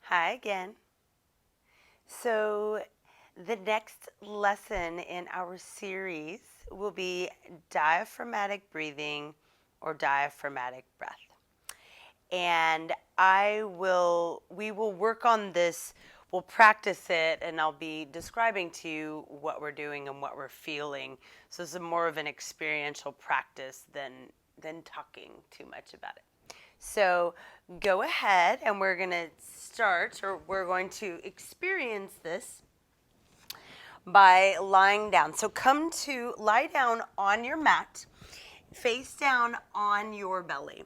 Hi again. So, the next lesson in our series will be diaphragmatic breathing or diaphragmatic breath. And we will work on this, we'll practice it, and I'll be describing to you what we're doing and what we're feeling. So, this is more of an experiential practice than talking too much about it. So go ahead and we're going to start, or we're going to experience this by lying down. So lie down on your mat, face down on your belly.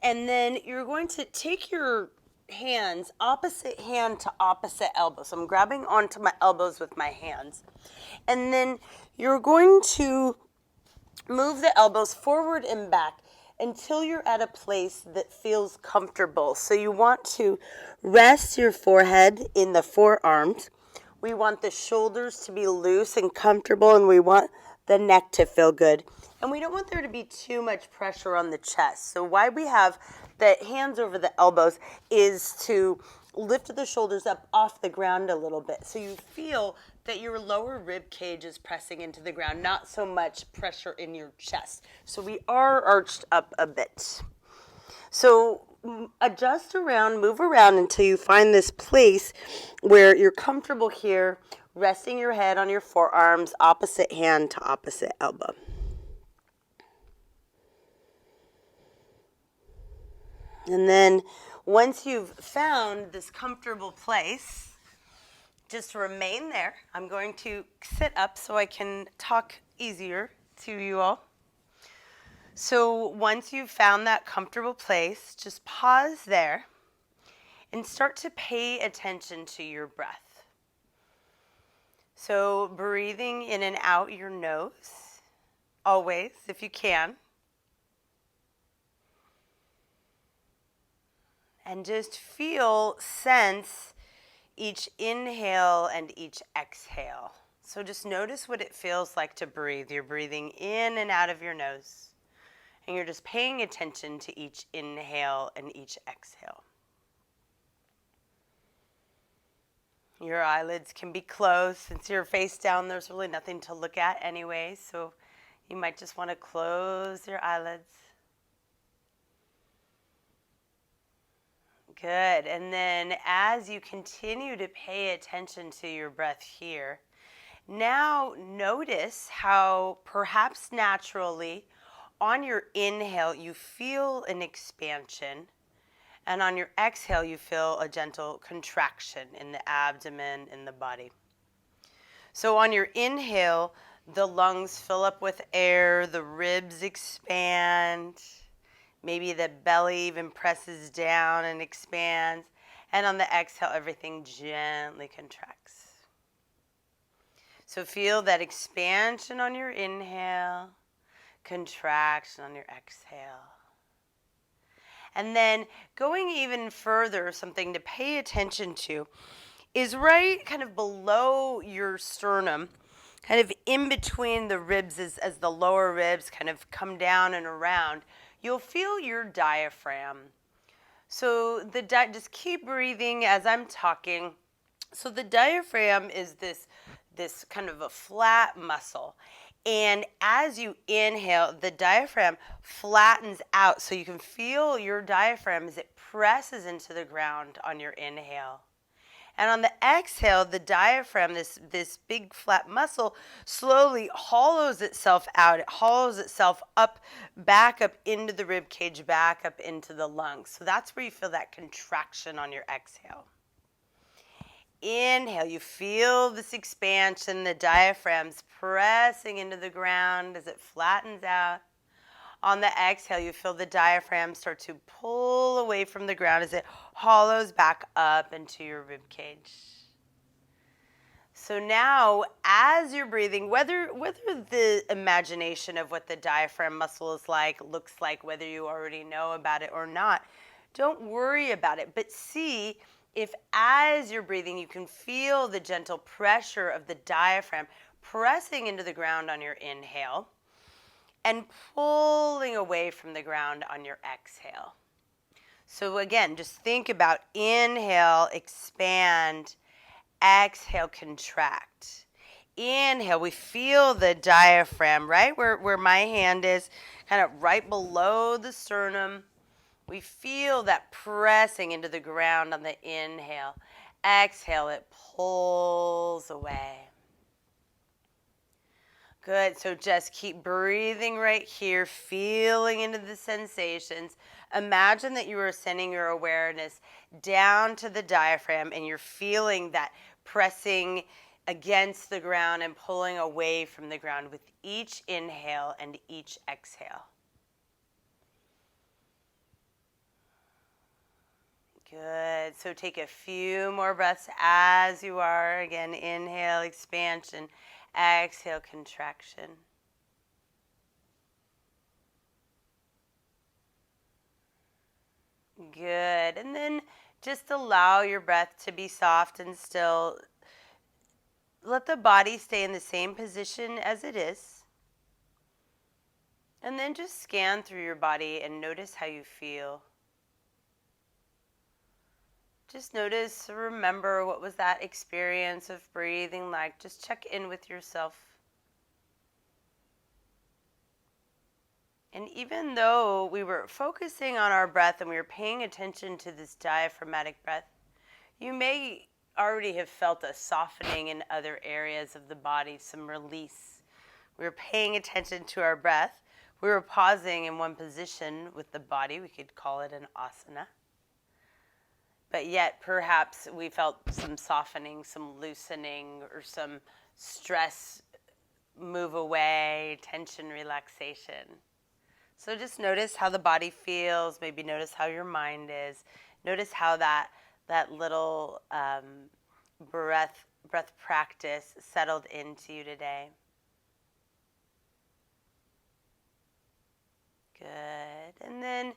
And then you're going to take your hands, opposite hand to opposite elbow. So I'm grabbing onto my elbows with my hands. And then you're going to move the elbows forward and back until you're at a place that feels comfortable. So you want to rest your forehead in the forearms. We want the shoulders to be loose and comfortable, and we want the neck to feel good. And we don't want there to be too much pressure on the chest. So why we have the hands over the elbows is to lift the shoulders up off the ground a little bit. So you feel that your lower rib cage is pressing into the ground, not so much pressure in your chest. So we are arched up a bit. So adjust around, move around until you find this place where you're comfortable here, resting your head on your forearms, opposite hand to opposite elbow. And then once you've found this comfortable place, just remain there. I'm going to sit up so I can talk easier to you all. So once you've found that comfortable place, just pause there and start to pay attention to your breath. So breathing in and out your nose, always, if you can. And just sense each inhale and each exhale. So just notice what it feels like to breathe. You're breathing in and out of your nose, and you're just paying attention to each inhale and each exhale. Your eyelids can be closed. Since you're face down, there's really nothing to look at anyway, so you might just want to close your eyelids. Good. And then as you continue to pay attention to your breath here, now notice how perhaps naturally on your inhale you feel an expansion, and on your exhale you feel a gentle contraction in the abdomen and the body. So on your inhale, the lungs fill up with air, the ribs expand. Maybe the belly even presses down and expands. And on the exhale, everything gently contracts. So feel that expansion on your inhale, contraction on your exhale. And then going even further, something to pay attention to is right kind of below your sternum, kind of in between the ribs as the lower ribs kind of come down and around. You'll feel your diaphragm. So just keep breathing as I'm talking. So the diaphragm is this kind of a flat muscle. And as you inhale, the diaphragm flattens out. So you can feel your diaphragm as it presses into the ground on your inhale. And on the exhale, the diaphragm, this big flat muscle, slowly hollows itself out. It hollows itself up, back up into the rib cage, back up into the lungs. So that's where you feel that contraction on your exhale. Inhale, you feel this expansion, the diaphragm's pressing into the ground as it flattens out. On the exhale, you feel the diaphragm start to pull away from the ground as it hollows back up into your rib cage. So now, as you're breathing, whether the imagination of what the diaphragm muscle is like, looks like, whether you already know about it or not, don't worry about it, but see if as you're breathing, you can feel the gentle pressure of the diaphragm pressing into the ground on your inhale and pulling away from the ground on your exhale. So again, just think about inhale, expand, exhale, contract. Inhale, we feel the diaphragm right where my hand is, kind of right below the sternum. We feel that pressing into the ground on the inhale. Exhale, it pulls away. Good. So just keep breathing right here, feeling into the sensations. Imagine that you are sending your awareness down to the diaphragm and you're feeling that pressing against the ground and pulling away from the ground with each inhale and each exhale. Good. So take a few more breaths as you are. Again, inhale, expansion. Exhale, contraction. Good. And then just allow your breath to be soft and still. Let the body stay in the same position as it is. And then just scan through your body and notice how you feel. Just notice, remember what was that experience of breathing like. Just check in with yourself. And even though we were focusing on our breath and we were paying attention to this diaphragmatic breath, you may already have felt a softening in other areas of the body, some release. We were paying attention to our breath. We were pausing in one position with the body. We could call it an asana. But yet perhaps we felt some softening, some loosening, or some stress move away, tension, relaxation. So just notice how the body feels. Maybe notice how your mind is. Notice how that little breath practice settled into you today. Good. And then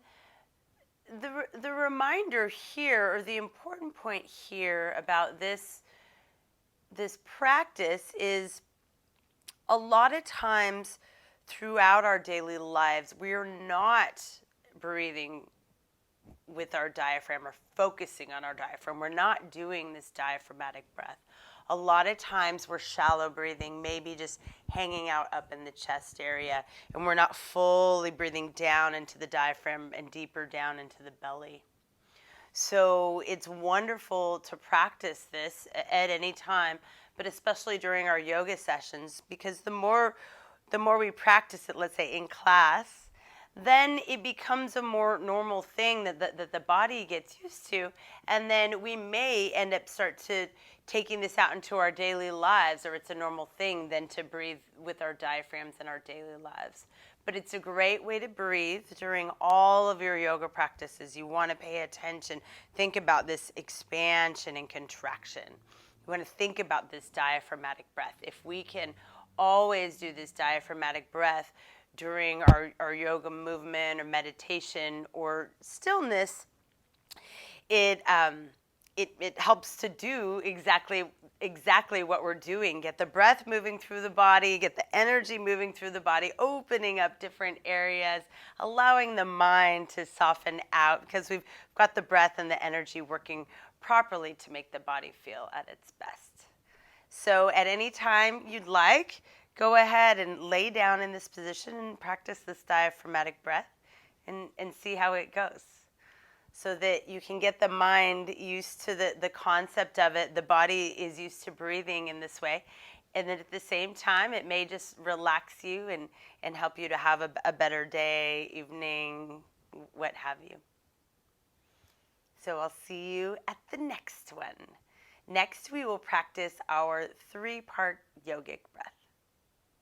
the reminder here, or the important point here about this practice is a lot of times throughout our daily lives, we are not breathing with our diaphragm or focusing on our diaphragm. We're not doing this diaphragmatic breath. A lot of times we're shallow breathing, maybe just hanging out up in the chest area, and we're not fully breathing down into the diaphragm and deeper down into the belly. So it's wonderful to practice this at any time, but especially during our yoga sessions, because the more we practice it, let's say in class, then it becomes a more normal thing that the body gets used to. And then we may end up start to taking this out into our daily lives, or it's a normal thing then to breathe with our diaphragms in our daily lives. But it's a great way to breathe during all of your yoga practices. You want to pay attention. Think about this expansion and contraction. You want to think about this diaphragmatic breath. If we can always do this diaphragmatic breath during our yoga movement or meditation or stillness, it helps to do exactly what we're doing. Get the breath moving through the body, get the energy moving through the body, opening up different areas, allowing the mind to soften out, because we've got the breath and the energy working properly to make the body feel at its best. So at any time you'd like, go ahead and lay down in this position and practice this diaphragmatic breath and see how it goes, so that you can get the mind used to the concept of it. The body is used to breathing in this way. And then at the same time, it may just relax you and help you to have a better day, evening, what have you. So I'll see you at the next one. Next, we will practice our 3-part yogic breath.